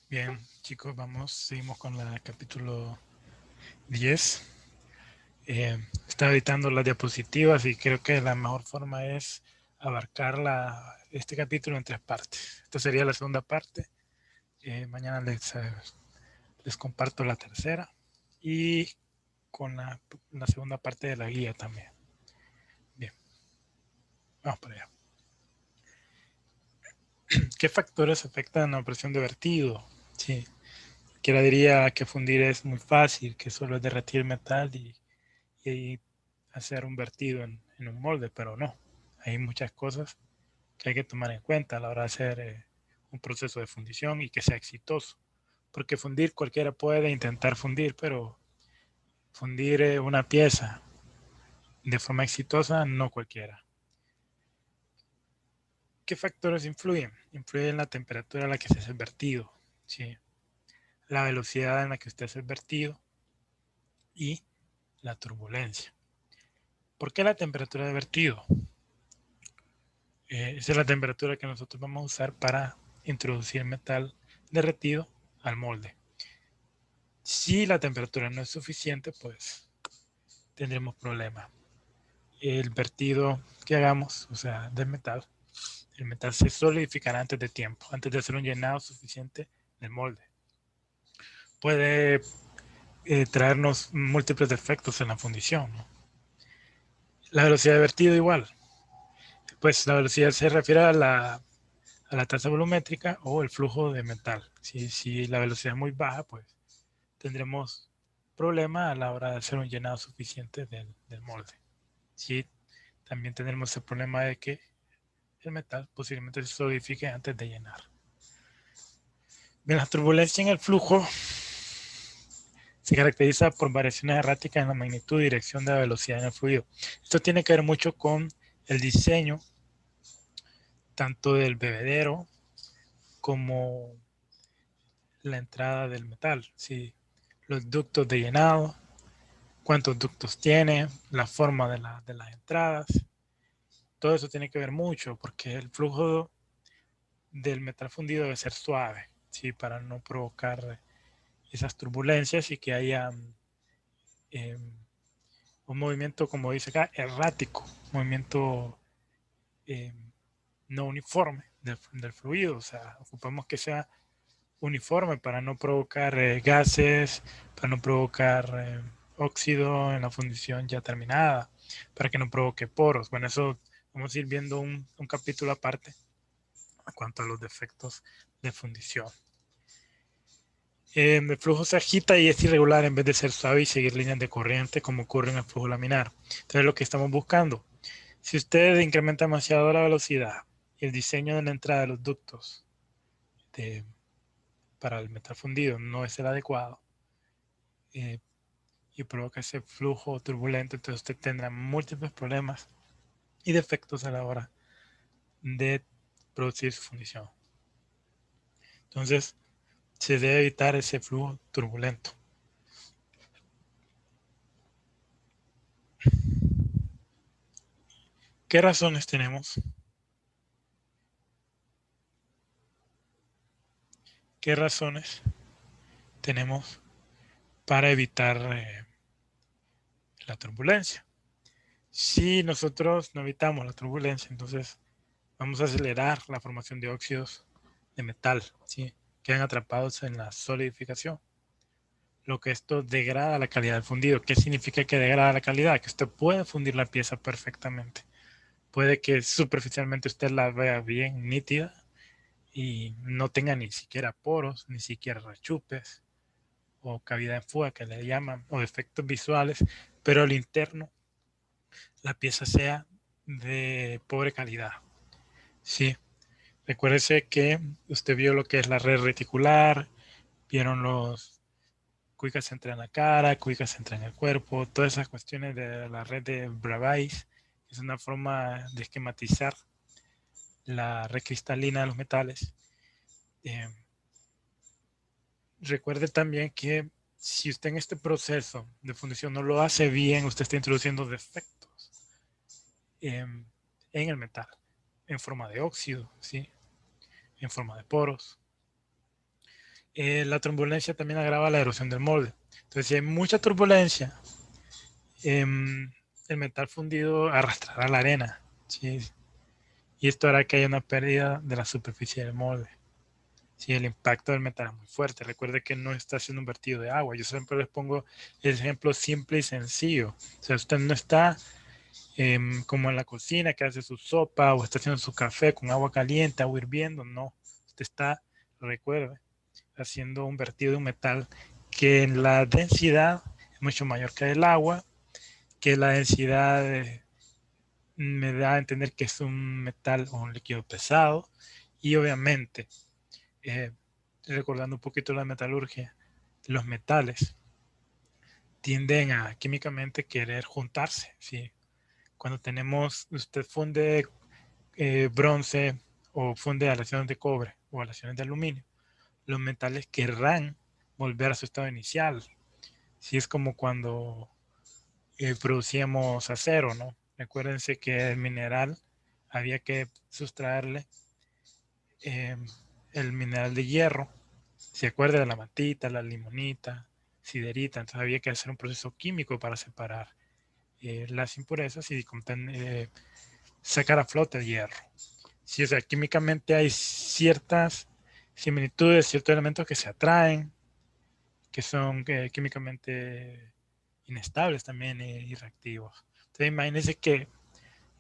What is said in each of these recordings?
Bien, chicos, seguimos con el capítulo 10. Estaba editando las diapositivas y creo que la mejor forma es abarcar este capítulo en tres partes. Esta sería la segunda parte. Mañana les comparto la tercera y con la segunda parte de la guía también. Bien, vamos para allá. ¿Qué factores afectan la presión de vertido? Sí, cualquiera diría que fundir es muy fácil, que solo es derretir metal y hacer un vertido en un molde, pero no. Hay muchas cosas que hay que tomar en cuenta a la hora de hacer un proceso de fundición y que sea exitoso. Porque fundir cualquiera puede intentar fundir, pero fundir una pieza de forma exitosa no cualquiera. ¿Qué factores influyen? Influye la temperatura a la que se hace el vertido, ¿sí? La velocidad en la que usted hace el vertido y la turbulencia. ¿Por qué la temperatura de vertido? Esa es la temperatura que nosotros vamos a usar para introducir metal derretido al molde. Si la temperatura no es suficiente, pues tendremos problemas. El vertido que hagamos, o sea, del metal, el metal se solidificará antes de tiempo, antes de hacer un llenado suficiente del molde. Puede traernos múltiples defectos en la fundición, ¿no? La velocidad de vertido igual. Pues la velocidad se refiere a la tasa volumétrica o el flujo de metal. Si la velocidad es muy baja, pues tendremos problemas a la hora de hacer un llenado suficiente del molde. Si también tendremos el problema de que el metal posiblemente se solidifique antes de llenar. Bien, la turbulencia en el flujo se caracteriza por variaciones erráticas en la magnitud y dirección de la velocidad en el fluido. Esto tiene que ver mucho con el diseño tanto del bebedero como la entrada del metal. Si los ductos de llenado, cuántos ductos tiene, la forma de las entradas. Todo eso tiene que ver mucho porque el flujo del metal fundido debe ser suave, ¿sí? Para no provocar esas turbulencias y que haya eh, un movimiento, como dice acá, errático, movimiento eh, no uniforme del fluido. O sea, ocupamos que sea uniforme para no provocar gases, para no provocar óxido en la fundición ya terminada, para que no provoque poros. Bueno, eso vamos a ir viendo un capítulo aparte en cuanto a los defectos de fundición. El flujo se agita y es irregular en vez de ser suave y seguir líneas de corriente como ocurre en el flujo laminar. Entonces, lo que estamos buscando, si usted incrementa demasiado la velocidad y el diseño de la entrada de los ductos de, para el metal fundido no es el adecuado eh, y provoca ese flujo turbulento, entonces usted tendrá múltiples problemas y defectos a la hora de producir su fundición. Entonces, se debe evitar ese flujo turbulento. ¿Qué razones tenemos? ¿Qué razones tenemos para evitar la turbulencia? Si nosotros no evitamos la turbulencia, entonces vamos a acelerar la formación de óxidos de metal, ¿sí? Quedan atrapados en la solidificación, lo que esto degrada la calidad del fundido. ¿Qué significa que degrada la calidad? Que usted puede fundir la pieza perfectamente. Puede que superficialmente usted la vea bien nítida y no tenga ni siquiera poros, ni siquiera rechupes o cavidad en fuga que le llaman, o defectos visuales, pero al interno la pieza sea de pobre calidad. Sí, recuérdese que usted vio lo que es la red reticular, vieron los cuicas central en la cara, cuicas central en el cuerpo, todas esas cuestiones de la red de Bravais. Es una forma de esquematizar la red cristalina de los metales. Eh, Recuerde también que si usted en este proceso de fundición no lo hace bien, usted está introduciendo defectos en el metal, en forma de óxido, ¿sí? En forma de poros. La turbulencia también agrava la erosión del molde. Entonces, si hay mucha turbulencia, el metal fundido arrastrará la arena, ¿sí? Y esto hará que haya una pérdida de la superficie del molde. Si el impacto del metal es muy fuerte, recuerde que no está haciendo un vertido de agua. Yo siempre les pongo el ejemplo simple y sencillo. O sea, usted no está como en la cocina que hace su sopa o está haciendo su café con agua caliente, agua hirviendo. No, usted está, recuerde, haciendo un vertido de un metal que en la densidad es mucho mayor que el agua, que la densidad me da a entender que es un metal o un líquido pesado y obviamente, eh, recordando un poquito la metalurgia, los metales tienden a químicamente querer juntarse, ¿sí? Cuando usted funde bronce o funde aleaciones de cobre o aleaciones de aluminio, los metales querrán volver a su estado inicial. Si es como cuando producíamos acero, ¿no? Recuérdense que el mineral había que sustraerle eh, el mineral de hierro. Se acuerda de la matita, la limonita, siderita, entonces había que hacer un proceso químico para separar las impurezas y sacar a flote el hierro. Sí, o sea, químicamente hay ciertas similitudes, ciertos elementos que se atraen, que son químicamente inestables también y reactivos. Entonces imagínense que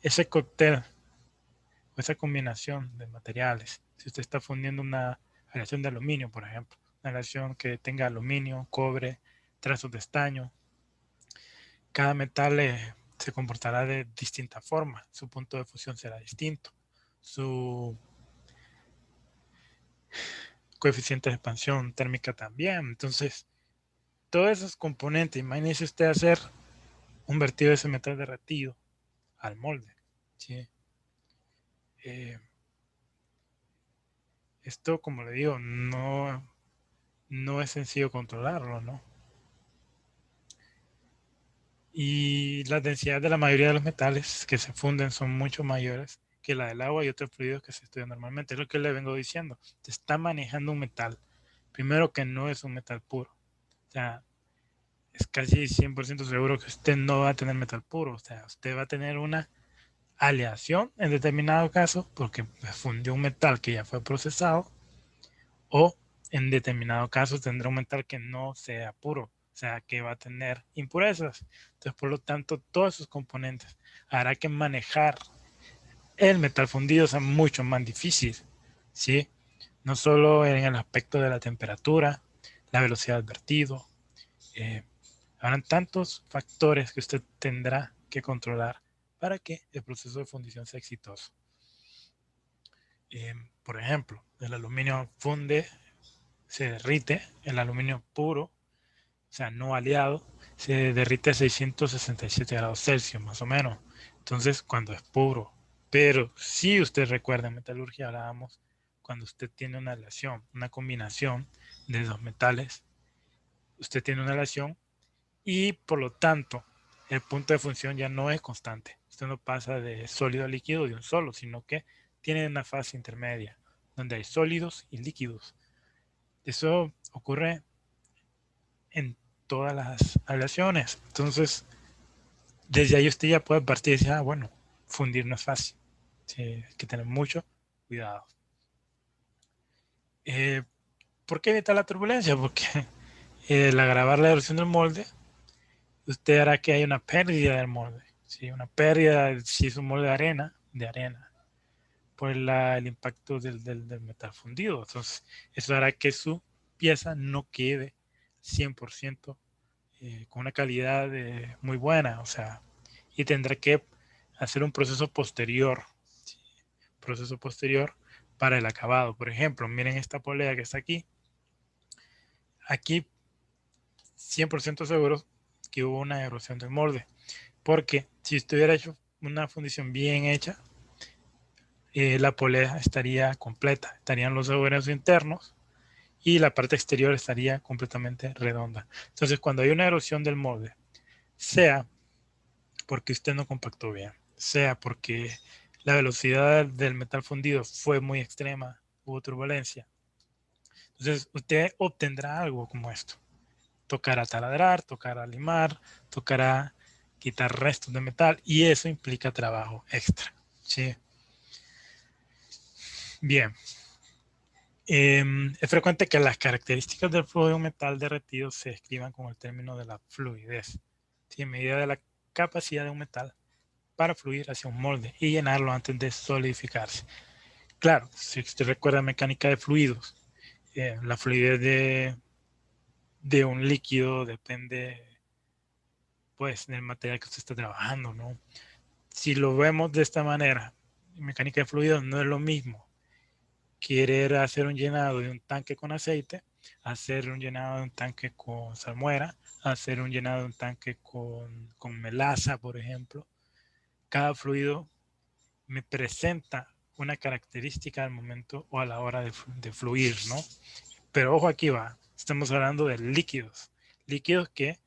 ese cóctel o esa combinación de materiales, si usted está fundiendo una aleación de aluminio, por ejemplo, una aleación que tenga aluminio, cobre, trazos de estaño, cada metal se comportará de distinta forma, su punto de fusión será distinto, su coeficiente de expansión térmica también. Entonces, todos esos componentes, imagínese usted hacer un vertido de ese metal derretido al molde. ¿Sí? Eh, Esto, como le digo, no es sencillo controlarlo, ¿no? Y las densidades de la mayoría de los metales que se funden son mucho mayores que la del agua y otros fluidos que se estudian normalmente. Es lo que le vengo diciendo. Se está manejando un metal. Primero que no es un metal puro. O sea, es casi 100% seguro que usted no va a tener metal puro. O sea, usted va a tener una aleación en determinado caso porque fundió un metal que ya fue procesado o en determinado caso tendrá un metal que no sea puro, o sea, que va a tener impurezas. Entonces, por lo tanto, todos esos componentes hará que manejar el metal fundido sea mucho más difícil, ¿sí? No solo en el aspecto de la temperatura, la velocidad del vertido, eh, habrán tantos factores que usted tendrá que controlar para que el proceso de fundición sea exitoso. Por ejemplo, el aluminio funde, se derrite, el aluminio puro, o sea, no aliado, se derrite a 667 grados Celsius, más o menos. Entonces, cuando es puro. Pero si usted recuerda en metalurgia, hablábamos cuando usted tiene una aleación, una combinación de dos metales, usted tiene una aleación y por lo tanto el punto de función ya no es constante. Usted no pasa de sólido a líquido de un solo, sino que tiene una fase intermedia donde hay sólidos y líquidos. Eso ocurre en todas las aleaciones. Entonces, desde ahí usted ya puede partir y decir, ah, bueno, fundir no es fácil. Sí, hay que tener mucho cuidado. Eh, ¿Por qué evitar la turbulencia? Porque al agravar la erosión del molde, usted hará que haya una pérdida del molde. ¿Sí? Una pérdida, si es un molde de arena, por el impacto del metal fundido. Entonces, eso hará que su pieza no quede 100% con una calidad muy buena, o sea, y tendrá que hacer un ¿sí? Proceso posterior para el acabado. Por ejemplo, miren esta polea que está aquí 100% seguro que hubo una erosión del molde, porque si estuviera hecho una fundición bien hecha, la polea estaría completa, estarían los agujeros internos y la parte exterior estaría completamente redonda. Entonces, cuando hay una erosión del molde, sea porque usted no compactó bien, sea porque la velocidad del metal fundido fue muy extrema, hubo turbulencia. Entonces, usted obtendrá algo como esto. Tocará taladrar, tocará limar, tocará quitar restos de metal y eso implica trabajo extra. ¿Sí? Bien. Es frecuente que las características del fluido de un metal derretido se escriban con el término de la fluidez, ¿sí? En medida de la capacidad de un metal para fluir hacia un molde y llenarlo antes de solidificarse. Claro, si usted recuerda mecánica de fluidos, la fluidez de un líquido depende pues del material que usted está trabajando, ¿no? Si lo vemos de esta manera, mecánica de fluidos no es lo mismo querer hacer un llenado de un tanque con aceite, hacer un llenado de un tanque con salmuera, hacer un llenado de un tanque con melaza, por ejemplo. Cada fluido me presenta una característica al momento o a la hora de fluir, ¿no? Pero ojo, aquí va, estamos hablando de líquidos, líquidos que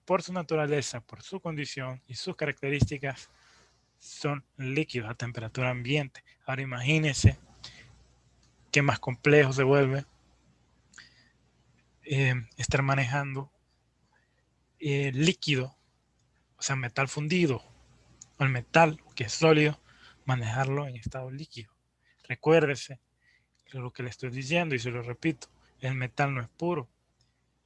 por su naturaleza, por su condición y sus características son líquidos a temperatura ambiente. Ahora imagínense qué más complejo se vuelve estar manejando líquido, o sea, metal fundido, o el metal que es sólido, manejarlo en estado líquido. Recuérdese lo que le estoy diciendo y se lo repito, el metal no es puro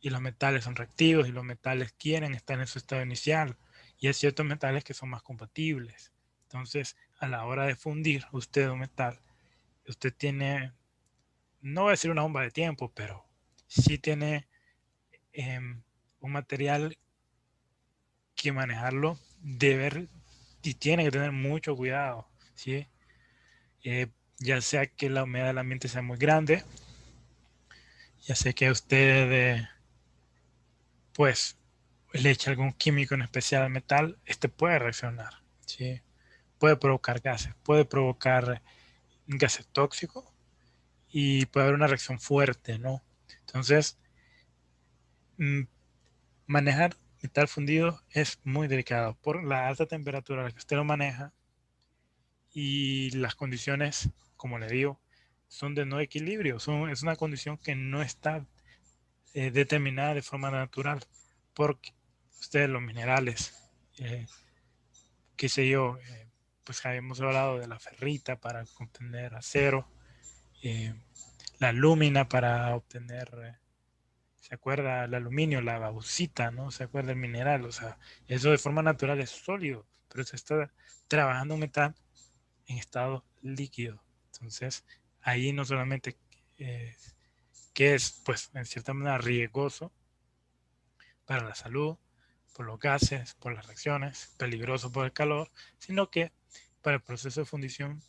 y los metales son reactivos y los metales quieren estar en su estado inicial y hay ciertos metales que son más compatibles. Entonces, a la hora de fundir usted un metal, usted tiene, no voy a decir una bomba de tiempo, pero sí tiene un material que manejarlo debe y tiene que tener mucho cuidado, ¿sí? Eh, ya sea que la humedad del ambiente sea muy grande, ya sea que usted pues le eche algún químico en especial al metal, este puede reaccionar, ¿sí? Puede provocar gases, puede provocar gases tóxicos y puede haber una reacción fuerte, ¿no? Entonces, mm, manejar metal fundido es muy delicado por la alta temperatura a la que usted lo maneja y las condiciones, como le digo, son de no equilibrio, es una condición que no está determinada de forma natural, porque ustedes los minerales, eh, qué sé yo, pues hemos hablado de la ferrita para obtener acero, eh, la lúmina para obtener, ¿se acuerda? El aluminio, la bauxita, ¿no? ¿Se acuerda el mineral? O sea, eso de forma natural es sólido, pero se está trabajando un metal en estado líquido. Entonces, ahí no solamente eh, que es, pues, en cierta manera riesgoso para la salud, por los gases, por las reacciones, peligroso por el calor, sino que para el proceso de fundición,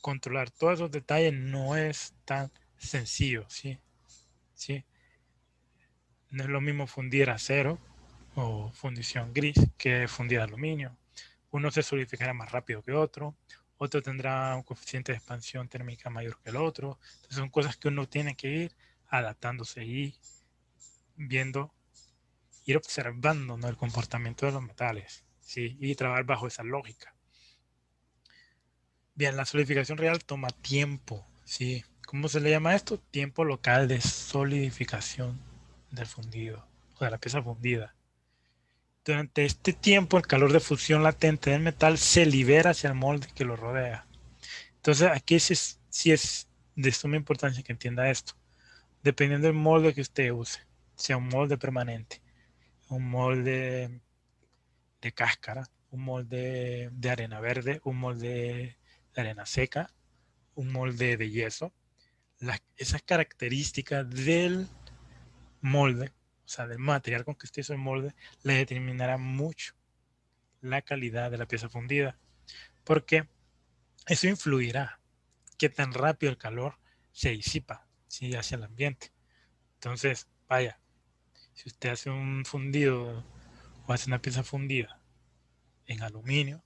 controlar todos esos detalles no es tan sencillo, ¿sí? ¿Sí? No es lo mismo fundir acero o fundición gris que fundir aluminio. Uno se solidificará más rápido que otro tendrá un coeficiente de expansión térmica mayor que el otro. Entonces son cosas que uno tiene que ir adaptándose y viendo, ir observando, ¿no? El comportamiento de los metales, ¿sí? Y trabajar bajo esa lógica. Bien, la solidificación real toma tiempo, ¿sí? ¿Cómo se le llama esto? Tiempo local de solidificación del fundido o de la pieza fundida. Durante este tiempo, el calor de fusión latente del metal se libera hacia el molde que lo rodea. Entonces, aquí sí es de suma importancia que entienda esto. Dependiendo del molde que usted use, sea un molde permanente, un molde de cáscara, un molde de arena verde, un molde de arena seca, un molde de yeso, esas características del molde, o sea, del material con que usted hizo el molde, le determinará mucho la calidad de la pieza fundida, porque eso influirá qué tan rápido el calor se disipa, ¿sí? Hacia el ambiente. Entonces, vaya, si usted hace un fundido o hace una pieza fundida en aluminio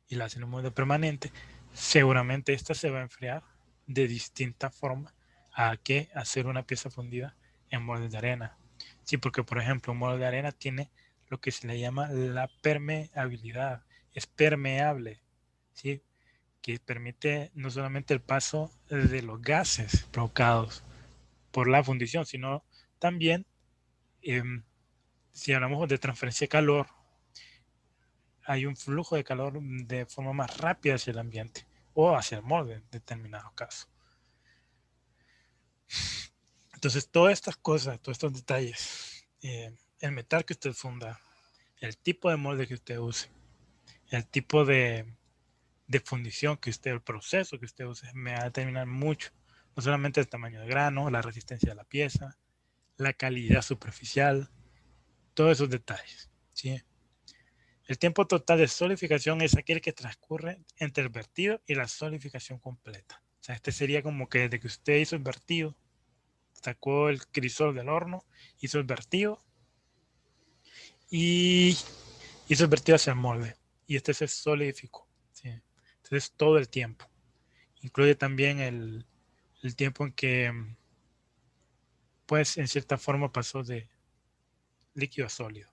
y la hace en un molde permanente, seguramente esta se va a enfriar de distinta forma a que hacer una pieza fundida en molde de arena. Sí, porque por ejemplo un molde de arena tiene lo que se le llama la permeabilidad, es permeable, ¿sí? Que permite no solamente el paso de los gases provocados por la fundición, sino también si hablamos de transferencia de calor, hay un flujo de calor de forma más rápida hacia el ambiente o hacia el molde en determinados casos. Entonces, todas estas cosas, todos estos detalles, el metal que usted funda, el tipo de molde que usted use, el tipo de fundición que usted, el proceso que usted use, me va a determinar mucho. No solamente el tamaño de grano, la resistencia de la pieza, la calidad superficial, todos esos detalles. ¿Sí? El tiempo total de solidificación es aquel que transcurre entre el vertido y la solidificación completa. O sea, este sería como que desde que usted hizo el vertido, sacó el crisol del horno, hizo el vertido y hizo el vertido hacia el molde. Y este se solidificó. ¿Sí? Entonces, todo el tiempo. Incluye también el tiempo en que, pues, en cierta forma pasó de líquido a sólido.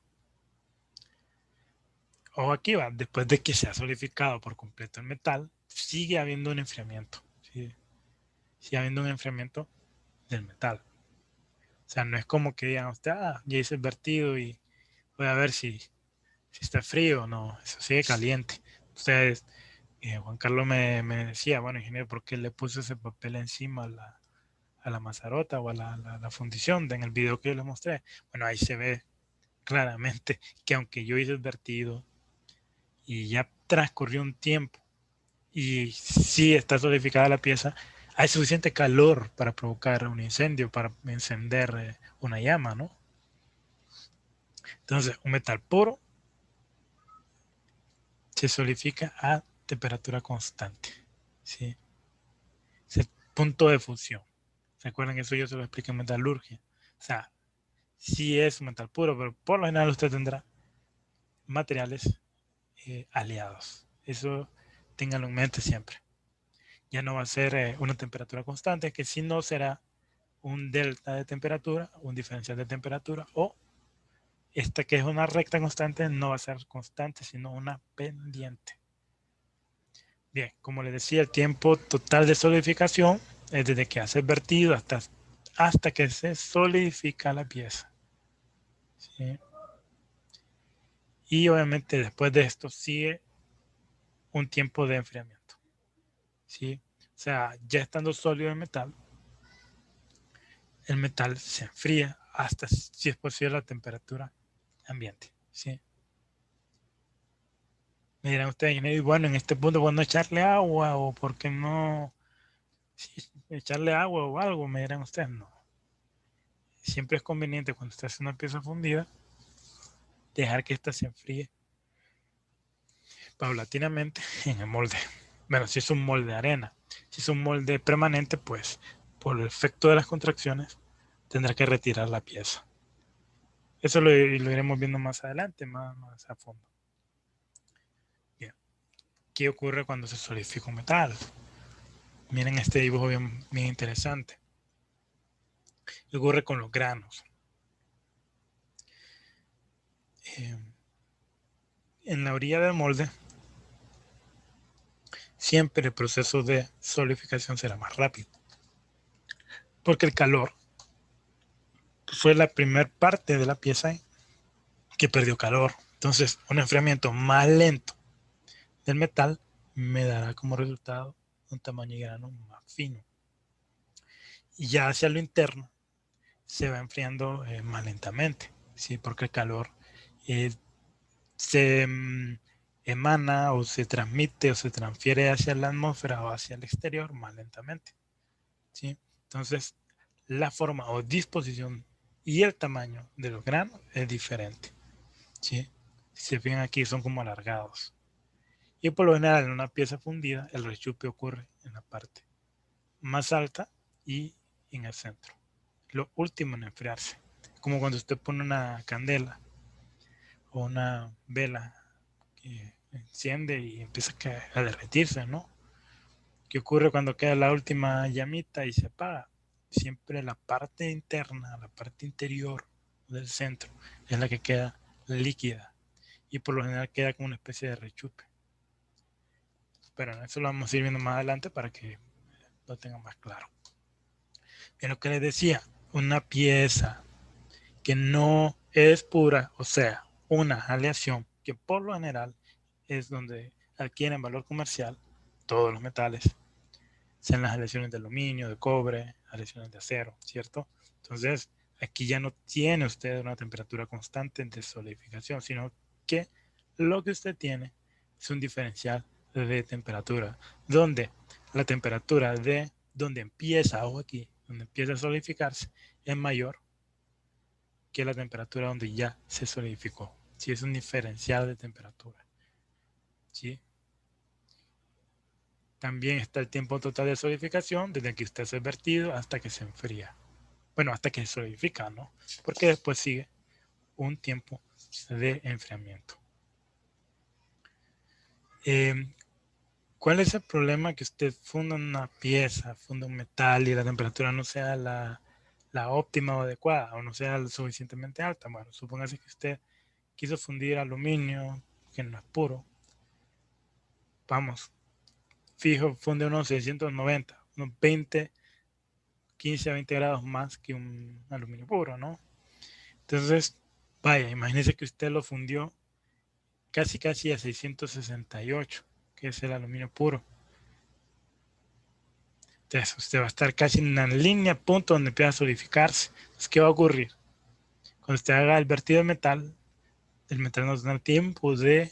O aquí va, después de que se ha solidificado por completo el metal, sigue habiendo un enfriamiento. ¿Sí? Sigue habiendo un enfriamiento del metal. O sea, no es como que digan usted, ya hice el vertido y voy a ver si está frío o no. Eso sigue caliente. Ustedes, Juan Carlos me decía, bueno, ingeniero, ¿por qué le puso ese papel encima a la mazarota o a la fundición en el video que yo les mostré? Bueno, ahí se ve claramente que aunque yo hice el vertido y ya transcurrió un tiempo y sí está solidificada la pieza, hay suficiente calor para provocar un incendio, para encender una llama, ¿no? Entonces, un metal puro se solidifica a temperatura constante, ¿sí? Es el punto de fusión. ¿Se acuerdan? Eso yo se lo expliqué en metalurgia. O sea, sí es un metal puro, pero por lo general usted tendrá materiales aliados. Eso ténganlo en mente siempre. Ya no va a ser una temperatura constante, que si no será un delta de temperatura, un diferencial de temperatura, o esta que es una recta constante no va a ser constante, sino una pendiente. Bien, como les decía, el tiempo total de solidificación es desde que hace el vertido hasta que se solidifica la pieza. ¿Sí? Y obviamente después de esto sigue un tiempo de enfriamiento. ¿Sí? O sea, ya estando sólido el metal se enfría hasta, si es posible, la temperatura ambiente. ¿Sí? Me dirán ustedes, y bueno, en este punto, ¿cuándo echarle agua o por qué no echarle agua o algo? Me dirán ustedes, no. Siempre es conveniente cuando usted hace una pieza fundida dejar que ésta se enfríe paulatinamente en el molde. Bueno, si es un molde de arena, si es un molde permanente, pues por el efecto de las contracciones tendrá que retirar la pieza. Eso lo iremos viendo más adelante, más a fondo. Bien. ¿Qué ocurre cuando se solidifica un metal? Miren este dibujo bien interesante. ¿Qué ocurre con los granos? Eh, en la orilla del molde, siempre el proceso de solidificación será más rápido, porque el calor fue la primera parte de la pieza que perdió calor. Entonces, un enfriamiento más lento del metal me dará como resultado un tamaño de grano más fino. Y ya hacia lo interno se va enfriando más lentamente, ¿sí? Porque el calor eh, se emana o se transmite o se transfiere hacia la atmósfera o hacia el exterior más lentamente. ¿Sí? Entonces, la forma o disposición y el tamaño de los granos es diferente. ¿Sí? Si se fijan aquí, son como alargados. Y por lo general, en una pieza fundida, el rechupe ocurre en la parte más alta y en el centro. Lo último en enfriarse. Como cuando usted pone una candela o una vela que enciende y empieza a derretirse, ¿no? ¿Qué ocurre cuando queda la última llamita y se apaga? Siempre la parte interna, la parte interior del centro es la que queda líquida y por lo general queda como una especie de rechupe. Pero eso lo vamos a ir viendo más adelante para que lo tengan más claro. Bien, lo que les decía, una pieza que no es pura, o sea, una aleación que por lo general es donde adquieren valor comercial todos los metales, sean las aleaciones de aluminio, de cobre, aleaciones de acero, ¿cierto? Entonces, aquí ya no tiene usted una temperatura constante de solidificación, sino que lo que usted tiene es un diferencial de temperatura, donde la temperatura de donde empieza, ojo aquí, donde empieza a solidificarse, es mayor que la temperatura donde ya se solidificó. Si es un diferencial de temperatura. ¿Sí? También está el tiempo total de solidificación, desde que usted es vertido hasta que se enfría. Bueno, hasta que se solidifica, ¿no? Porque después sigue un tiempo de enfriamiento. Eh, ¿Cuál es el problema que usted funda una pieza, funda un metal y la temperatura no sea la óptima o adecuada o no sea lo suficientemente alta? Bueno, supóngase que usted quiso fundir aluminio, que no es puro. Vamos, fijo, funde unos 690, unos 20, 15 a 20 grados más que un aluminio puro, ¿no? Entonces, vaya, imagínese que usted lo fundió casi a 668, que es el aluminio puro. Entonces, usted va a estar casi en la línea, punto donde empieza a solidificarse. Entonces, ¿qué va a ocurrir? Cuando usted haga el vertido de metal, el metal no tendrá tiempo de,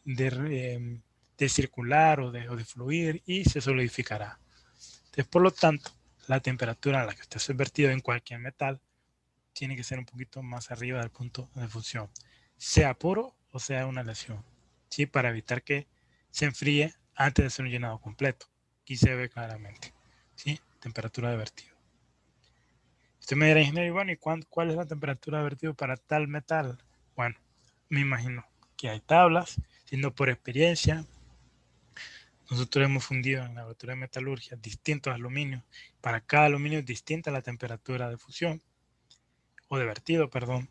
de circular o de fluir y se solidificará. Entonces, por lo tanto, la temperatura a la que usted se ha vertido en cualquier metal tiene que ser un poquito más arriba del punto de fusión, sea puro o sea una aleación, ¿sí? Para evitar que se enfríe antes de ser un llenado completo. Aquí se ve claramente, ¿sí? Temperatura de vertido. Usted me dirá, ingeniero, bueno, ¿y cuál es la temperatura de vertido para tal metal? Bueno, me imagino que hay tablas, siendo por experiencia. Nosotros hemos fundido en la laboratorio de metalurgia distintos aluminios. Para cada aluminio es distinta la temperatura de fusión, o de vertido, perdón,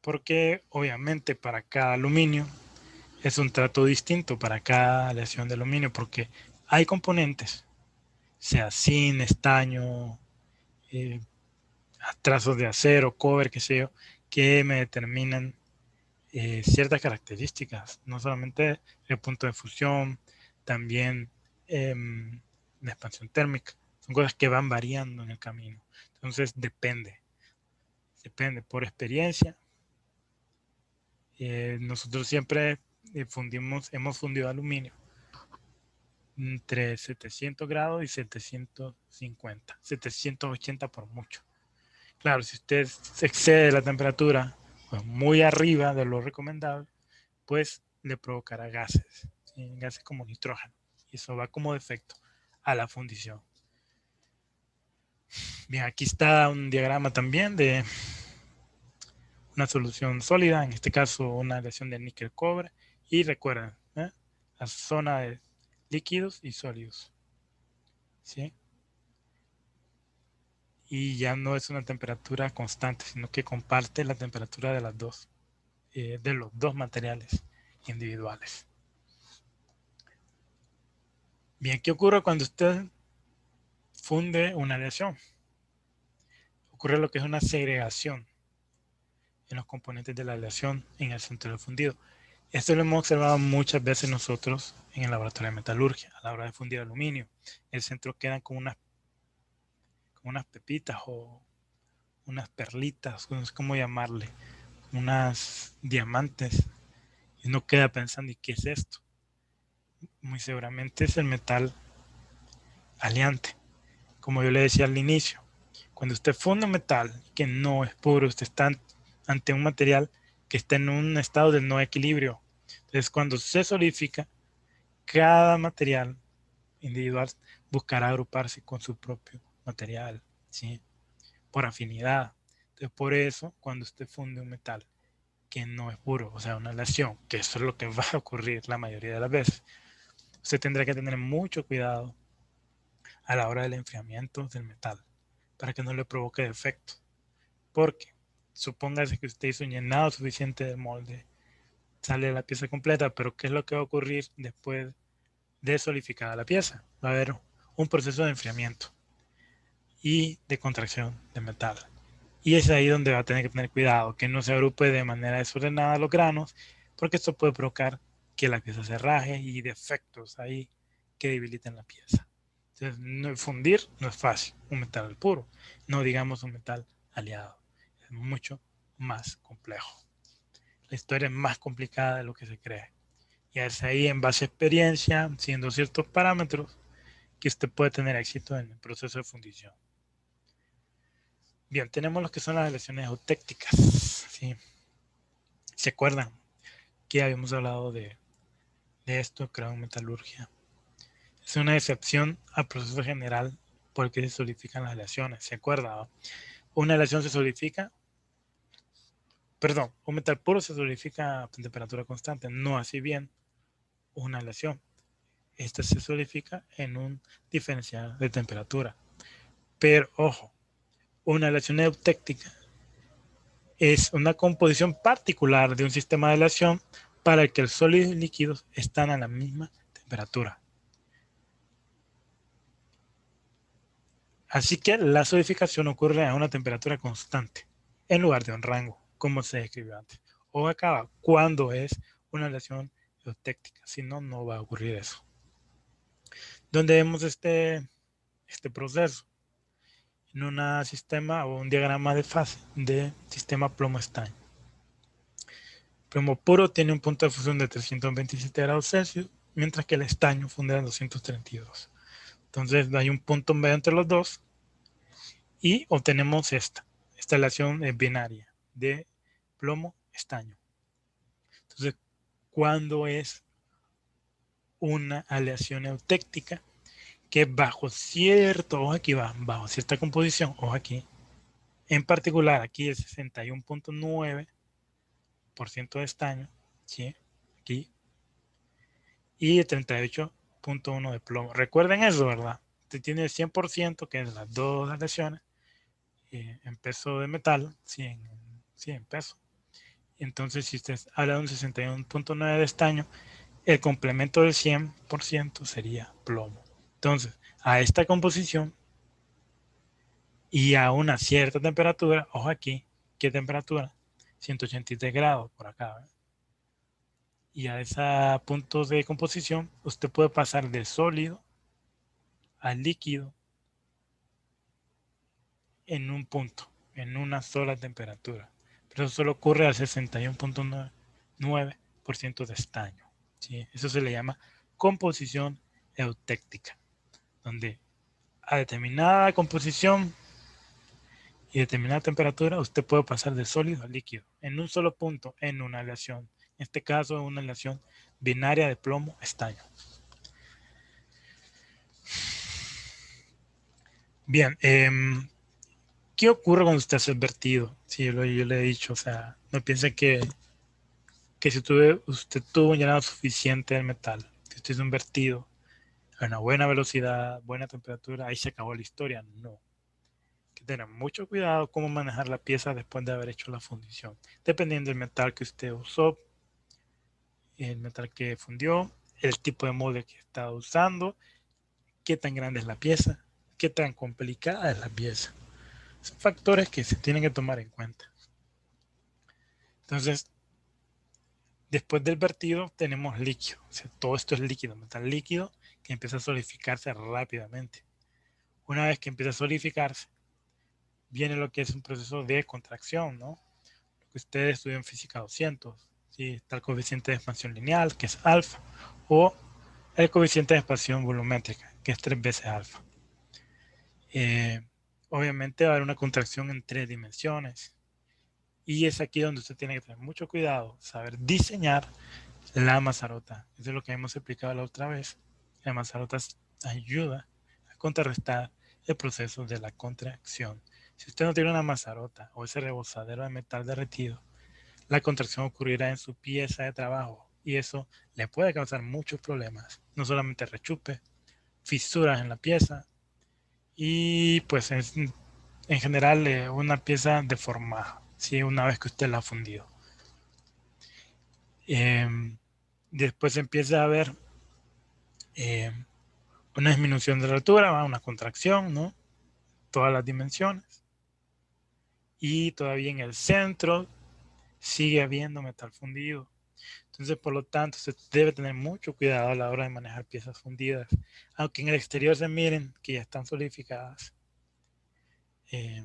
porque obviamente para cada aluminio es un trato distinto para cada aleación de aluminio, porque hay componentes, sea zinc, estaño, eh, trazos de acero, cobre, qué sé yo, que me determinan ciertas características, no solamente el punto de fusión, también la expansión térmica. Son cosas que van variando en el camino. Entonces depende por experiencia. Nosotros siempre hemos fundido aluminio entre 700 grados y 750, 780 por mucho. Claro, si usted se excede la temperatura pues, muy arriba de lo recomendable, pues le provocará gases, ¿sí? Gases como nitrógeno. Y eso va como defecto a la fundición. Bien, aquí está un diagrama también de una solución sólida, en este caso una aleación de níquel cobre. Y recuerden, la zona de líquidos y sólidos. ¿Sí? Y ya no es una temperatura constante, sino que comparte la temperatura de las dos, de los dos materiales individuales. Bien, ¿qué ocurre cuando usted funde una aleación? Ocurre lo que es una segregación en los componentes de la aleación en el centro del fundido. Esto lo hemos observado muchas veces nosotros en el laboratorio de metalurgia, a la hora de fundir aluminio. El centro quedan como unas pepitas o unas perlitas, no sé cómo llamarle, unas diamantes. Y uno queda pensando, ¿y qué es esto? Muy seguramente es el metal aleante. Como yo le decía al inicio, cuando usted funde un metal que no es puro, usted está ante un material que está en un estado de no equilibrio. Entonces, cuando se solidifica, cada material individual buscará agruparse con su propio material, ¿sí? Por afinidad. Entonces, por eso, cuando usted funde un metal que no es puro, o sea, una aleación, que eso es lo que va a ocurrir la mayoría de las veces, usted tendrá que tener mucho cuidado a la hora del enfriamiento del metal para que no le provoque defecto. Porque supóngase que usted hizo un llenado suficiente de molde, sale la pieza completa, pero ¿qué es lo que va a ocurrir después de solidificada la pieza? Va a haber un proceso de enfriamiento. y de contracción de metal. Y es ahí donde va a tener que tener cuidado, que no se agrupe de manera desordenada los granos, porque esto puede provocar que la pieza se raje y defectos ahí que debiliten la pieza. Entonces, fundir no es fácil, un metal puro, no digamos un metal aliado. Es mucho más complejo. La historia es más complicada de lo que se cree. Y es ahí, en base a experiencia, siendo ciertos parámetros, que usted puede tener éxito en el proceso de fundición. Bien, tenemos lo que son las aleaciones eutécticas. ¿Sí? ¿Se acuerdan que habíamos hablado de esto, creo, en metalurgia? Es una excepción al proceso general por el que se solidifican las aleaciones. ¿Se acuerda? Una aleación se solidifica, perdón, un metal puro se solidifica a temperatura constante, no así bien una aleación. Esta se solidifica en un diferencial de temperatura. Pero ojo, una aleación eutéctica es una composición particular de un sistema de aleación para el que el sólido y líquidos están a la misma temperatura. Así que la solidificación ocurre a una temperatura constante en lugar de un rango, como se describió antes. O acaba cuando es una aleación eutéctica, si no, no va a ocurrir eso. Donde vemos este proceso en un sistema o un diagrama de fase de sistema plomo-estaño. Plomo puro tiene un punto de fusión de 327 grados Celsius, mientras que el estaño funde a 232. Entonces hay un punto medio entre los dos y obtenemos esta relación binaria de plomo-estaño. Entonces, cuando es una aleación eutéctica que bajo cierto, ojo aquí va, bajo cierta composición, ojo aquí, en particular aquí el 61.9% de estaño, ¿sí? Aquí, y el 38.1 de plomo. Recuerden eso, ¿verdad? Usted tiene el 100%, que es las dos aleaciones, en peso de metal, sí, en peso. Entonces, si usted habla de un 61.9 de estaño, el complemento del 100% sería plomo. Entonces, a esta composición y a una cierta temperatura, ojo aquí, ¿qué temperatura? 183 grados por acá. ¿Ve? Y a ese punto de composición, usted puede pasar de sólido a líquido en un punto, en una sola temperatura. Pero eso solo ocurre al 61.9% de estaño. ¿Sí? Eso se le llama composición eutéctica, donde a determinada composición y determinada temperatura usted puede pasar de sólido a líquido en un solo punto en una aleación. En este caso, una aleación binaria de plomo-estaño. Bien, ¿qué ocurre cuando usted hace el vertido? Sí, yo le he dicho, o sea, no piense que si usted tuvo un llenado suficiente del metal, que usted hizo un vertido a una buena velocidad, buena temperatura, ahí se acabó la historia. No. Hay que tener mucho cuidado cómo manejar la pieza después de haber hecho la fundición. Dependiendo del metal que usted usó, el metal que fundió, el tipo de molde que está usando, qué tan grande es la pieza, qué tan complicada es la pieza. Son factores que se tienen que tomar en cuenta. Entonces, después del vertido tenemos líquido. O sea, todo esto es líquido, metal líquido que empieza a solidificarse rápidamente. Una vez que empieza a solidificarse, viene lo que es un proceso de contracción, ¿no? Lo que ustedes estudian en física 200, ¿sí? Está el coeficiente de expansión lineal, que es alfa, o el coeficiente de expansión volumétrica, que es 3 veces alfa. Eh, Obviamente va a haber una contracción en 3 dimensiones. Y es aquí donde usted tiene que tener mucho cuidado, saber diseñar la mazarota. Eso es lo que hemos explicado la otra vez. La mazarota ayuda a contrarrestar el proceso de la contracción. Si usted no tiene una mazarota o ese rebozadero de metal derretido, la contracción ocurrirá en su pieza de trabajo y eso le puede causar muchos problemas. No solamente rechupe, fisuras en la pieza y pues en general una pieza deformada, ¿sí? Una vez que usted la ha fundido. Después empieza a haber una disminución de la altura, una contracción, ¿no? todas las dimensiones. Y todavía en el centro sigue habiendo metal fundido. Entonces, por lo tanto, se debe tener mucho cuidado a la hora de manejar piezas fundidas. Aunque en el exterior se miren que ya están solidificadas, eh,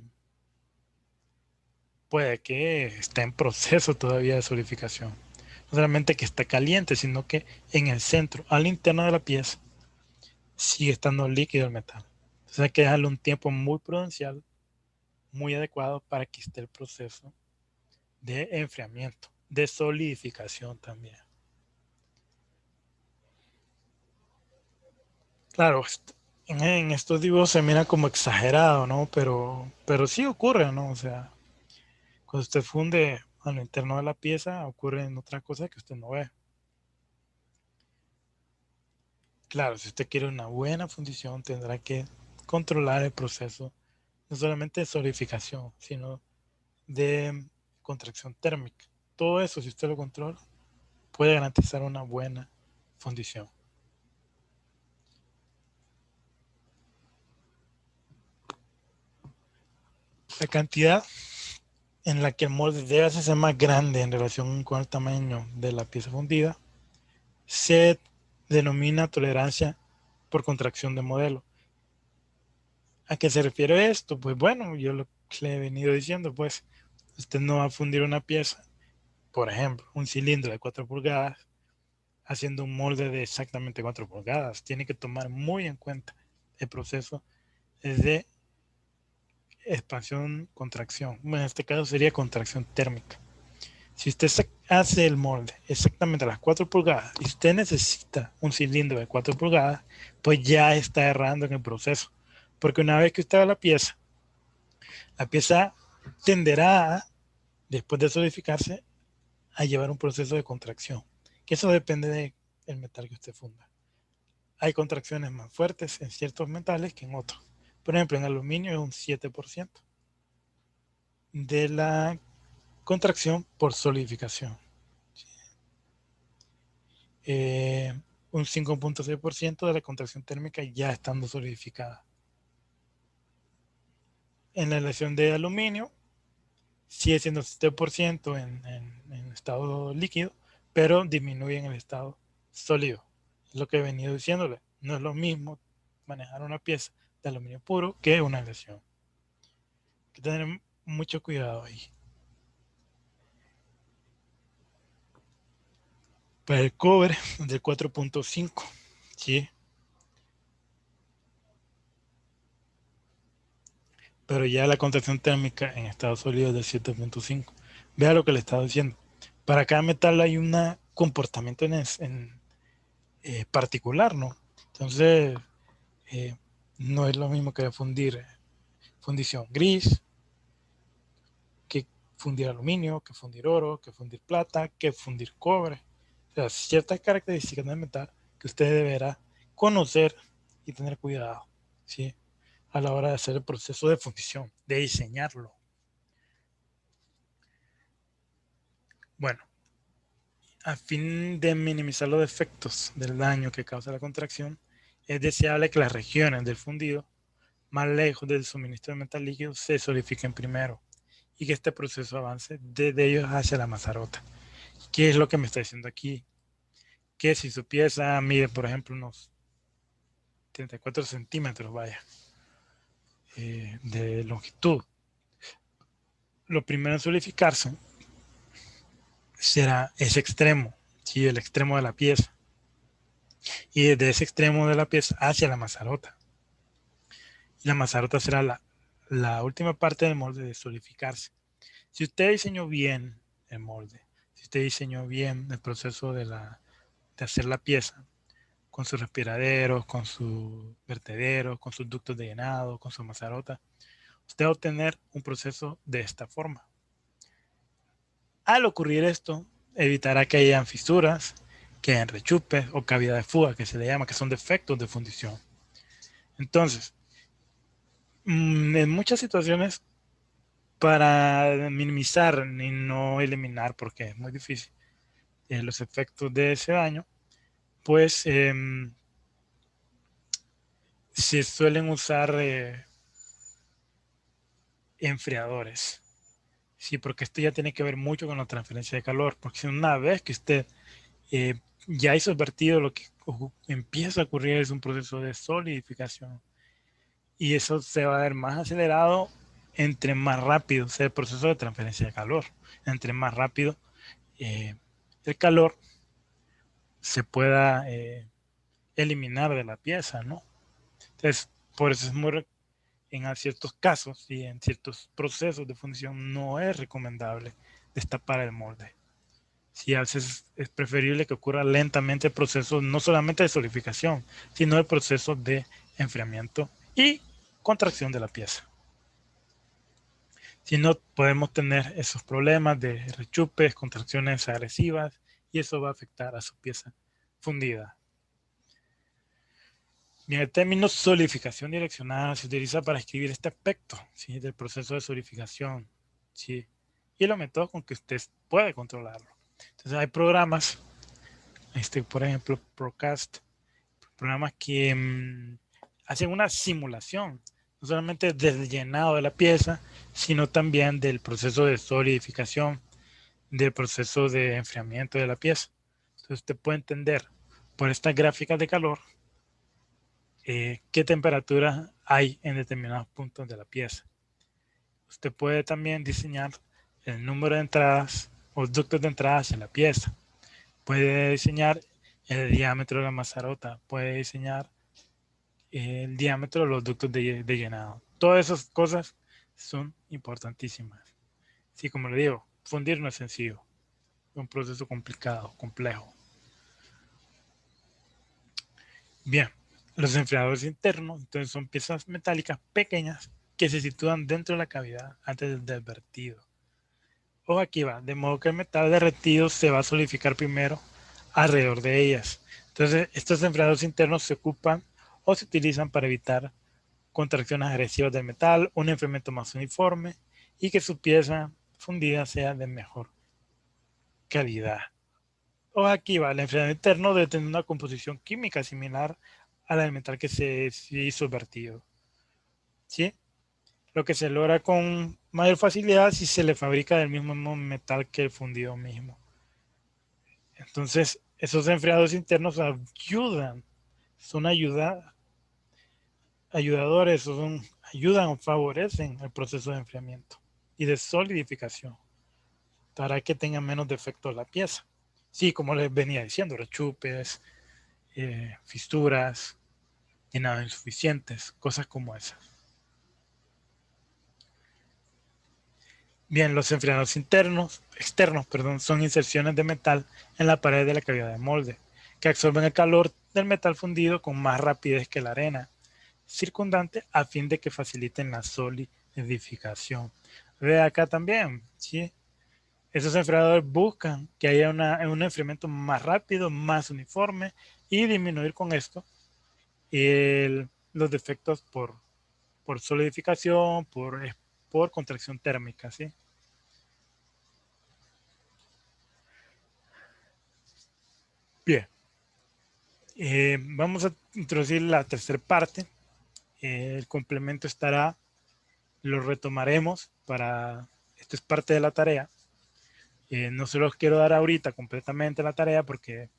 puede que esté en proceso todavía de solidificación. No solamente que está caliente, sino que en el centro, al interno de la pieza, sigue estando líquido el metal. Entonces hay que dejarle un tiempo muy prudencial, muy adecuado para que esté el proceso de enfriamiento, de solidificación también. Claro, en estos dibujos se mira como exagerado, ¿no? Pero sí ocurre, ¿no? O sea, cuando usted funde a lo interno de la pieza, ocurren otras cosas que usted no ve. Claro, si usted quiere una buena fundición, tendrá que controlar el proceso, no solamente de solidificación, sino de contracción térmica. Todo eso, si usted lo controla, puede garantizar una buena fundición. La cantidad en la que el molde debe hacerse más grande en relación con el tamaño de la pieza fundida se denomina tolerancia por contracción de modelo. ¿A qué se refiere esto? Pues bueno, yo lo que le he venido diciendo, pues usted no va a fundir una pieza, por ejemplo, un cilindro de 4 pulgadas, haciendo un molde de exactamente 4 pulgadas. Tiene que tomar muy en cuenta el proceso de expansión, contracción. Bueno, en este caso sería contracción térmica. Si usted hace el molde exactamente a las 4 pulgadas y usted necesita un cilindro de 4 pulgadas, pues ya está errando en el proceso. Porque una vez que usted haga la pieza tenderá, después de solidificarse, a llevar un proceso de contracción. Que eso depende del metal que usted funda. Hay contracciones más fuertes en ciertos metales que en otros. Por ejemplo, en aluminio es un 7% de la contracción por solidificación. Eh, un 5.6% de la contracción térmica ya estando solidificada. En la aleación de aluminio sigue siendo 7% en estado líquido, pero disminuye en el estado sólido. Es lo que he venido diciéndole. No es lo mismo manejar una pieza de aluminio puro que una aleación. Hay que tener mucho cuidado ahí. Para el cobre del 4.5, ¿sí? Pero ya la contracción térmica en estado sólido es de 7.5. Vea lo que le estaba diciendo. Para cada metal hay un comportamiento particular, ¿no? Entonces, eh, no es lo mismo que fundir fundición gris, que fundir aluminio, que fundir oro, que fundir plata, que fundir cobre. O sea, ciertas características del metal que usted deberá conocer y tener cuidado, ¿sí? A la hora de hacer el proceso de fundición, de diseñarlo. Bueno, a fin de minimizar los efectos del daño que causa la contracción, es deseable que las regiones del fundido más lejos del suministro de metal líquido se solidifiquen primero y que este proceso avance desde ellos hacia la mazarota. ¿Qué es lo que me está diciendo aquí? Que si su pieza mide, por ejemplo, unos 34 centímetros, vaya, de longitud, lo primero en solidificarse será ese extremo, ¿sí? El extremo de la pieza. Y desde ese extremo de la pieza hacia la mazarota. Y la mazarota será la última parte del molde de solidificarse. Si usted diseñó bien el molde, si usted diseñó bien el proceso de hacer la pieza, con sus respiraderos, con sus vertederos, con sus ductos de llenado, con su mazarota, usted va a obtener un proceso de esta forma. Al ocurrir esto, evitará que hayan fisuras, que hayan rechupes o cavidad de fuga, que se le llama, que son defectos de fundición. Entonces, en muchas situaciones, para minimizar y no eliminar, porque es muy difícil, los efectos de ese daño, pues se suelen usar enfriadores. Sí, porque esto ya tiene que ver mucho con la transferencia de calor, porque si una vez que usted ya hizo el vertido, lo que empieza a ocurrir es un proceso de solidificación. Y eso se va a ver más acelerado entre más rápido sea el proceso de transferencia de calor. Entre más rápido eh, el calor se pueda eliminar de la pieza, ¿no? Entonces, por eso es muy, en ciertos casos y en ciertos procesos de fundición no es recomendable destapar el molde. Sí, a veces es preferible que ocurra lentamente el proceso, no solamente de solidificación, sino el proceso de enfriamiento y contracción de la pieza. Si no, podemos tener esos problemas de rechupes, contracciones agresivas, y eso va a afectar a su pieza fundida. Bien, el término solidificación direccional se utiliza para escribir este aspecto, ¿sí?, del proceso de solidificación, ¿sí?, y los métodos con que usted puede controlarlo. Entonces hay programas, por ejemplo, Procast, programas que hacen una simulación, no solamente del llenado de la pieza, sino también del proceso de solidificación, del proceso de enfriamiento de la pieza. Entonces usted puede entender por estas gráficas de calor qué temperatura hay en determinados puntos de la pieza. Usted puede también diseñar el número de entradas o ductos de entradas en la pieza. Puede diseñar el diámetro de la mazarota, puede diseñar el diámetro de los ductos de llenado. Todas esas cosas son importantísimas. Sí, como le digo, fundir no es sencillo, es un proceso complicado, complejo. Bien, los enfriadores internos entonces son piezas metálicas pequeñas que se sitúan dentro de la cavidad antes del vertido. O aquí va, de modo que el metal derretido se va a solidificar primero alrededor de ellas. Entonces, estos enfriadores internos se ocupan o se utilizan para evitar contracciones agresivas del metal, un enfriamiento más uniforme y que su pieza fundida sea de mejor calidad. O aquí va, el enfriamiento interno debe tener una composición química similar a la del metal que se hizo vertido, ¿sí? Lo que se logra con mayor facilidad si se le fabrica del mismo metal que el fundido mismo. Entonces, esos enfriados internos son ayudadores, ayudan o favorecen el proceso de enfriamiento y de solidificación para que tenga menos defectos la pieza. Sí, como les venía diciendo, rechupes, fisturas, llenados insuficientes, cosas como esas. Bien, los enfriadores externos, son inserciones de metal en la pared de la cavidad de molde, que absorben el calor del metal fundido con más rapidez que la arena circundante a fin de que faciliten la solidificación. Ve acá también, ¿sí? Esos enfriadores buscan que haya un enfriamiento más rápido, más uniforme y disminuir con esto los defectos por solidificación, por contracción térmica, ¿sí? Bien, vamos a introducir la tercera parte. El complemento lo retomaremos esto es parte de la tarea. No se los quiero dar ahorita completamente la tarea porque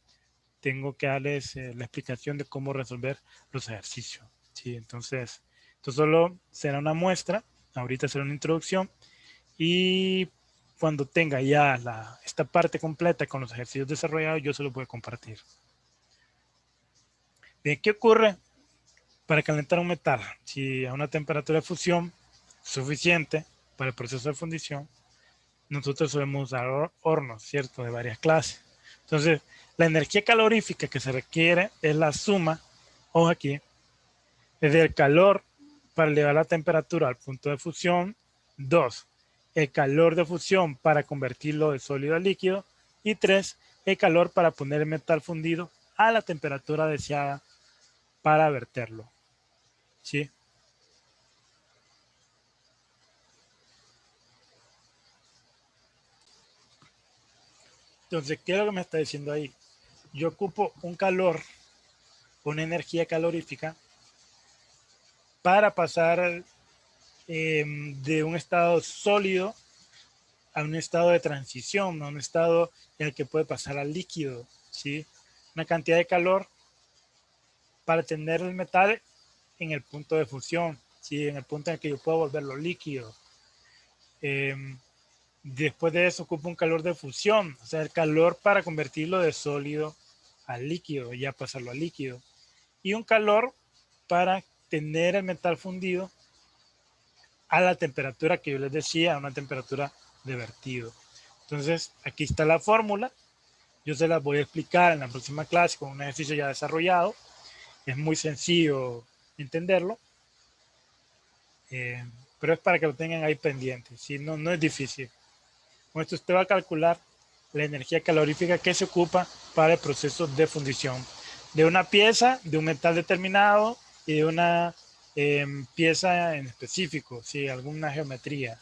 tengo que darles la explicación de cómo resolver los ejercicios, ¿sí? Entonces, esto solo será una muestra, ahorita será una introducción y cuando tenga ya esta parte completa con los ejercicios desarrollados, yo se los voy a compartir. Bien, ¿qué ocurre para calentar un metal? Si a una temperatura de fusión suficiente para el proceso de fundición, nosotros solemos usar hornos, ¿cierto? De varias clases. Entonces, la energía calorífica que se requiere es la suma, ojo aquí, desde el calor para elevar la temperatura al punto de fusión, 2, el calor de fusión para convertirlo de sólido a líquido y 3, el calor para poner el metal fundido a la temperatura deseada para verterlo. ¿Sí? Entonces, ¿qué es lo que me está diciendo ahí? Yo ocupo un calor, una energía calorífica para pasar de un estado sólido a un estado de transición, a un estado en el que puede pasar al líquido, ¿sí? Una cantidad de calor para tener el metal en el punto de fusión, ¿sí? En el punto en el que yo puedo volverlo líquido. Eh, Después de eso ocupa un calor de fusión, o sea, el calor para convertirlo de sólido a líquido, ya pasarlo a líquido. Y un calor para tener el metal fundido a la temperatura que yo les decía, a una temperatura de vertido. Entonces, aquí está la fórmula. Yo se las voy a explicar en la próxima clase con un ejercicio ya desarrollado. Es muy sencillo entenderlo, eh, pero es para que lo tengan ahí pendiente. ¿Sí? No, no es difícil. Con esto usted va a calcular la energía calorífica que se ocupa para el proceso de fundición de una pieza, de un metal determinado y de una pieza en específico, ¿sí? Alguna geometría.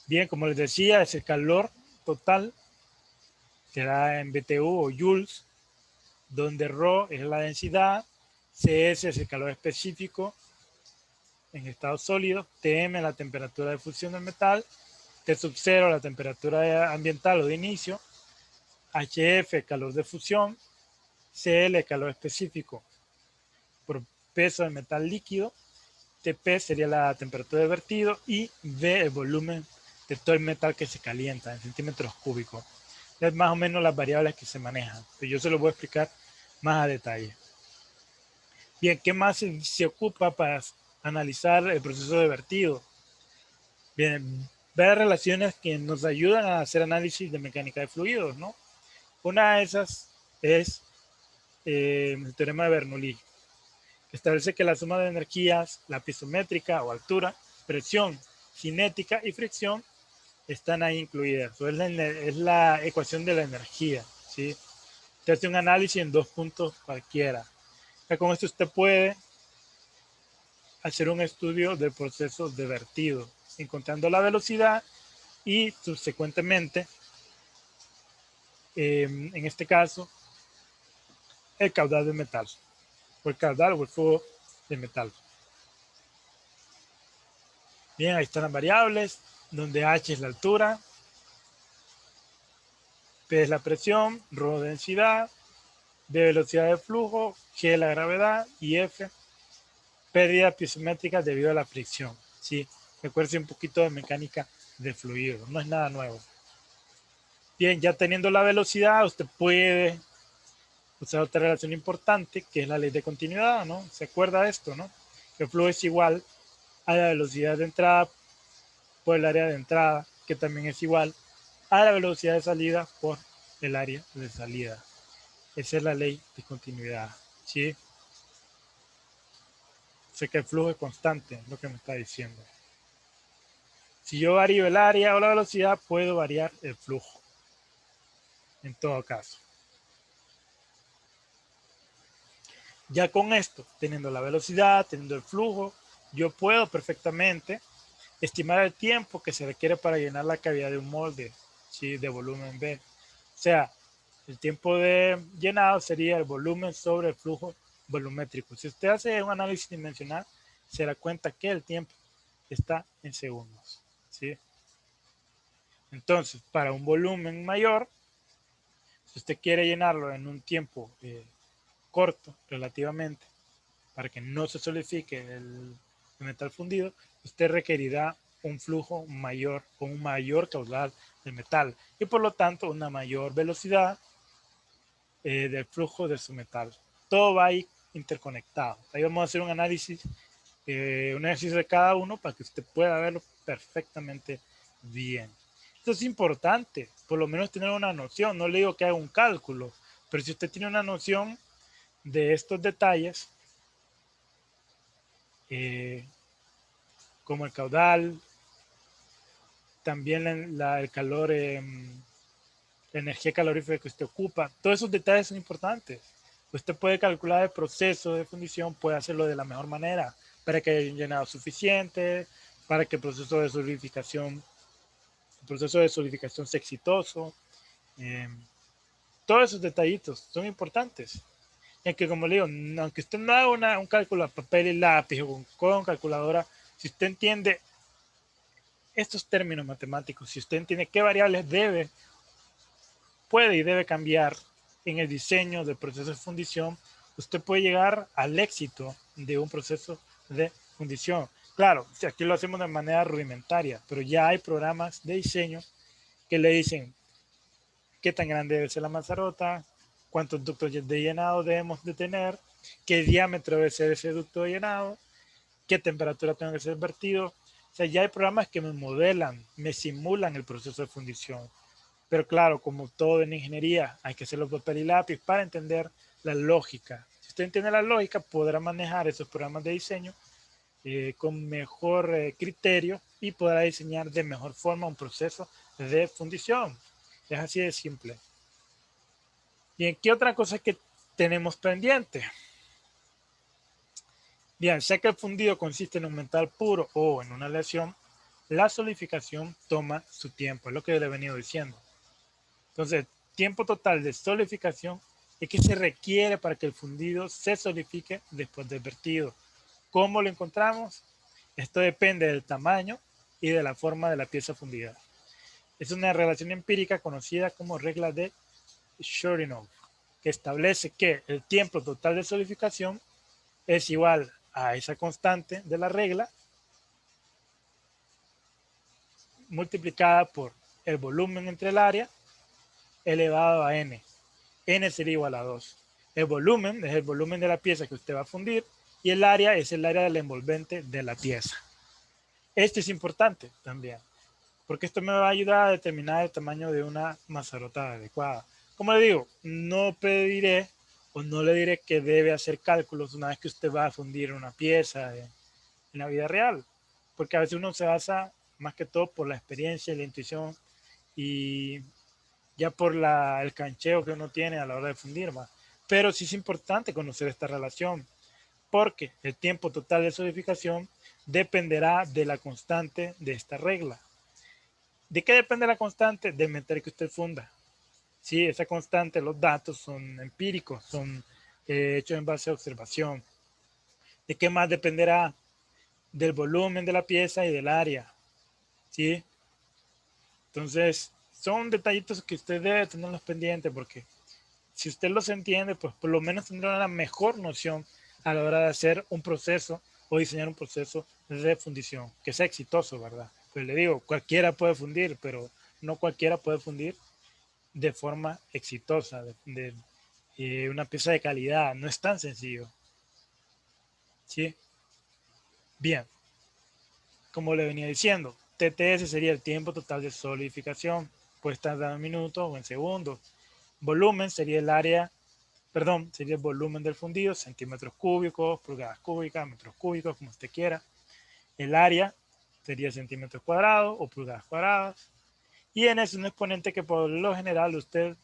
Bien, como les decía, es el calor total que da en BTU o joules, donde ρ es la densidad, CS es el calor específico en estado sólido, TM la temperatura de fusión del metal, T sub 0 la temperatura ambiental o de inicio, HF calor de fusión, CL calor específico por peso del metal líquido, TP sería la temperatura de vertido y V el volumen de todo el metal que se calienta en centímetros cúbicos. Es más o menos las variables que se manejan, pero yo se lo voy a explicar más a detalle. Bien, ¿qué más se ocupa para analizar el proceso de vertido? Bien, ver relaciones que nos ayudan a hacer análisis de mecánica de fluidos, ¿no? Una de esas es el teorema de Bernoulli, que establece que la suma de energías, la piezométrica o altura, presión, cinética y fricción están ahí incluidas. Eso es la ecuación de la energía, ¿sí? Usted hace un análisis en dos puntos cualquiera. Ya con esto usted puede hacer un estudio del proceso de vertido, encontrando la velocidad y subsecuentemente, en este caso, el caudal del metal, o el caudal o el flujo de metal. Bien, ahí están las variables, donde H es la altura, P es la presión, ρ densidad, D velocidad de flujo, G la gravedad y F pérdidas piezométricas debido a la fricción. ¿Sí? Recuerde un poquito de mecánica de fluido, no es nada nuevo. Bien, ya teniendo la velocidad, usted puede usar otra relación importante, que es la ley de continuidad, ¿no? ¿Se acuerda de esto, no? El flujo es igual a la velocidad de entrada por el área de entrada, que también es igual a la velocidad de salida por el área de salida. Esa es la ley de continuidad, ¿sí? Sé que el flujo es constante, lo que me está diciendo. Si yo varío el área o la velocidad, puedo variar el flujo, en todo caso. Ya con esto, teniendo la velocidad, teniendo el flujo, yo puedo perfectamente estimar el tiempo que se requiere para llenar la cavidad de un molde, ¿sí? De volumen B. O sea, el tiempo de llenado sería el volumen sobre el flujo volumétrico. Si usted hace un análisis dimensional, se da cuenta que el tiempo está en segundos, ¿sí? Entonces, para un volumen mayor, si usted quiere llenarlo en un tiempo corto relativamente, para que no se solidifique el metal fundido, usted requerirá un flujo mayor con un mayor caudal de metal y por lo tanto una mayor velocidad del flujo de su metal. Todo va ahí interconectado. Ahí vamos a hacer un análisis, un ejercicio de cada uno para que usted pueda verlo perfectamente bien. Esto es importante, por lo menos tener una noción. No le digo que haga un cálculo, pero si usted tiene una noción de estos detalles, eh, como el caudal, también el calor, la energía calorífica que usted ocupa, todos esos detalles son importantes. Usted puede calcular el proceso de fundición, puede hacerlo de la mejor manera para que haya un llenado suficiente, para que el proceso de solidificación sea exitoso. Eh, Todos esos detallitos son importantes. Es que, como le digo, aunque usted no haga un cálculo a papel y lápiz o con calculadora, si usted entiende estos términos matemáticos, si usted entiende qué variables puede y debe cambiar en el diseño del proceso de fundición, usted puede llegar al éxito de un proceso de fundición. Claro, aquí lo hacemos de manera rudimentaria, pero ya hay programas de diseño que le dicen qué tan grande debe ser la mazarrota, cuántos ductos de llenado debemos de tener, qué diámetro debe ser ese ducto de llenado, qué temperatura tengo que ser vertido. O sea, ya hay programas que me modelan, me simulan el proceso de fundición. Pero claro, como todo en ingeniería, hay que hacerlo papel y lápiz para entender la lógica. Si usted entiende la lógica, podrá manejar esos programas de diseño con mejor criterio y podrá diseñar de mejor forma un proceso de fundición. Es así de simple. Bien, ¿qué otra cosa que tenemos pendiente? Bien, ya que el fundido consiste en un metal puro o en una aleación, la solidificación toma su tiempo, es lo que le he venido diciendo. Entonces, tiempo total de solidificación es que se requiere para que el fundido se solidifique después del vertido. ¿Cómo lo encontramos? Esto depende del tamaño y de la forma de la pieza fundida. Es una relación empírica conocida como regla de Shodinov, que establece que el tiempo total de solidificación es igual a esa constante de la regla multiplicada por el volumen entre el área elevado a n. N sería igual a 2. El volumen es el volumen de la pieza que usted va a fundir y el área es el área del envolvente de la pieza. Este es importante también, porque esto me va a ayudar a determinar el tamaño de una mazarrota adecuada. Como le digo, no pediré o no le diré que debe hacer cálculos una vez que usted va a fundir una pieza en la vida real, porque a veces uno se basa más que todo por la experiencia y la intuición y ya por el cancheo que uno tiene a la hora de fundir más. Pero sí es importante conocer esta relación, porque el tiempo total de solidificación dependerá de la constante de esta regla. ¿De qué depende la constante? Del metal que usted funda. Sí, esa constante, los datos son empíricos, son hechos en base a observación. ¿De qué más dependerá? Del volumen de la pieza y del área. ¿Sí? Entonces, son detallitos que usted debe tenerlos pendientes porque si usted los entiende, pues por lo menos tendrá una mejor noción a la hora de hacer un proceso o diseñar un proceso de fundición, que sea exitoso, ¿verdad? Pues le digo, cualquiera puede fundir, pero no cualquiera puede fundir de forma exitosa, una pieza de calidad, no es tan sencillo. ¿Sí? Bien, como le venía diciendo, TTS sería el tiempo total de solidificación, puede estar dado en minutos o en segundos. Volumen sería sería el volumen del fundido, centímetros cúbicos, pulgadas cúbicas, metros cúbicos, como usted quiera. El área sería centímetros cuadrados o pulgadas cuadradas. Y n es un exponente que por lo general usted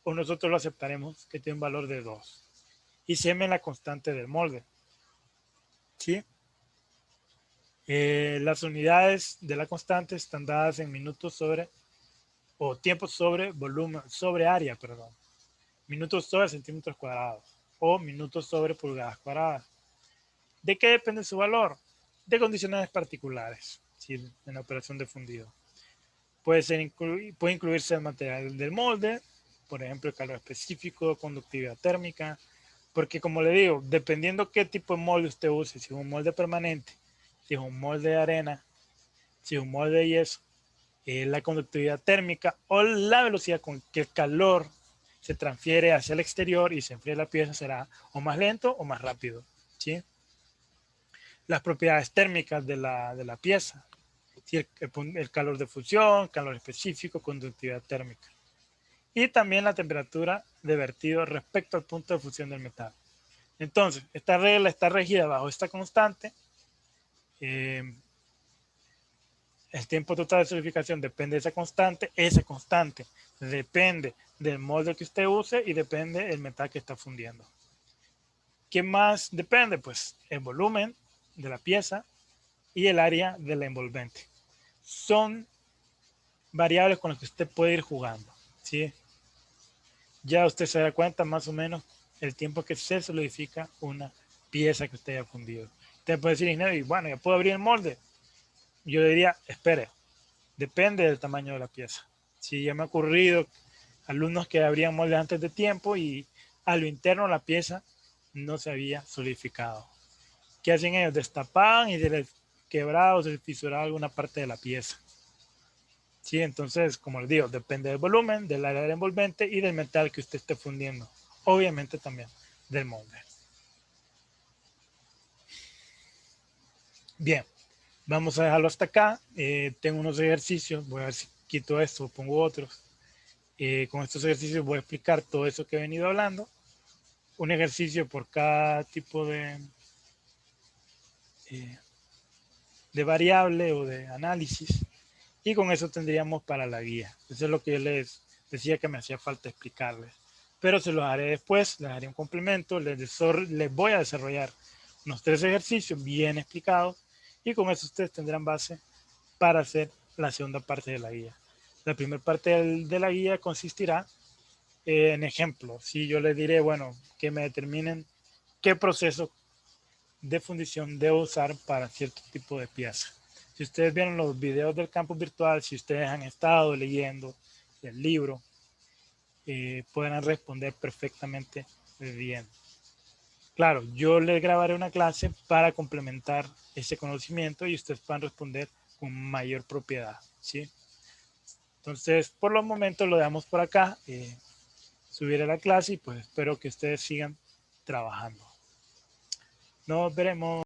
o nosotros lo aceptaremos que tiene un valor de 2. Y cm la constante del molde. ¿Sí? Las unidades de la constante están dadas en minutos sobre, o tiempo sobre volumen, sobre área, perdón. Minutos sobre centímetros cuadrados o minutos sobre pulgadas cuadradas. ¿De qué depende su valor? De condiciones particulares, ¿sí? En la operación de fundido. Puede incluirse el material del molde, por ejemplo, el calor específico, conductividad térmica, porque como le digo, dependiendo qué tipo de molde usted use, si es un molde permanente, si es un molde de arena, si es un molde de yeso, la conductividad térmica o la velocidad con que el calor se transfiere hacia el exterior y se enfría la pieza será o más lento o más rápido. ¿Sí? Las propiedades térmicas de la pieza, ¿sí? El calor de fusión, calor específico, conductividad térmica. Y también la temperatura de vertido respecto al punto de fusión del metal. Entonces, esta regla está regida bajo esta constante. El tiempo total de solidificación depende de esa constante. Esa constante depende del molde que usted use y depende del metal que está fundiendo. ¿Qué más depende? Pues el volumen de la pieza y el área de la envolvente. Son variables con las que usted puede ir jugando. ¿Sí? Ya usted se da cuenta más o menos el tiempo que se solidifica una pieza que usted haya fundido. Usted puede decir, ingeniero, y bueno, ya puedo abrir el molde. Yo diría, espere, depende del tamaño de la pieza. Si ya me ha ocurrido alumnos que abrían moldes antes de tiempo y a lo interno la pieza no se había solidificado. ¿Qué hacen ellos? Destapaban y se les quebraba o se les fisuraba alguna parte de la pieza. Sí, entonces, como les digo, depende del volumen, del área envolvente y del metal que usted esté fundiendo. Obviamente también del molde. Bien, vamos a dejarlo hasta acá. Tengo unos ejercicios, voy a ver si quito esto o pongo otros. Con estos ejercicios voy a explicar todo eso que he venido hablando. Un ejercicio por cada tipo eh, de variable o de análisis. Y con eso tendríamos para la guía. Eso es lo que yo les decía que me hacía falta explicarles. Pero se los haré después, les haré un complemento, les voy a desarrollar unos 3 ejercicios bien explicados y con eso ustedes tendrán base para hacer la segunda parte de la guía. La primera parte de la guía consistirá en ejemplos. Si yo les diré, bueno, que me determinen qué proceso de fundición debo usar para cierto tipo de pieza. Si ustedes vieron los videos del campus virtual, si ustedes han estado leyendo el libro, podrán responder perfectamente bien. Claro, yo les grabaré una clase para complementar ese conocimiento y ustedes puedan responder con mayor propiedad, ¿sí? Entonces, por los momentos lo dejamos por acá. Subiré la clase y pues espero que ustedes sigan trabajando. Nos veremos.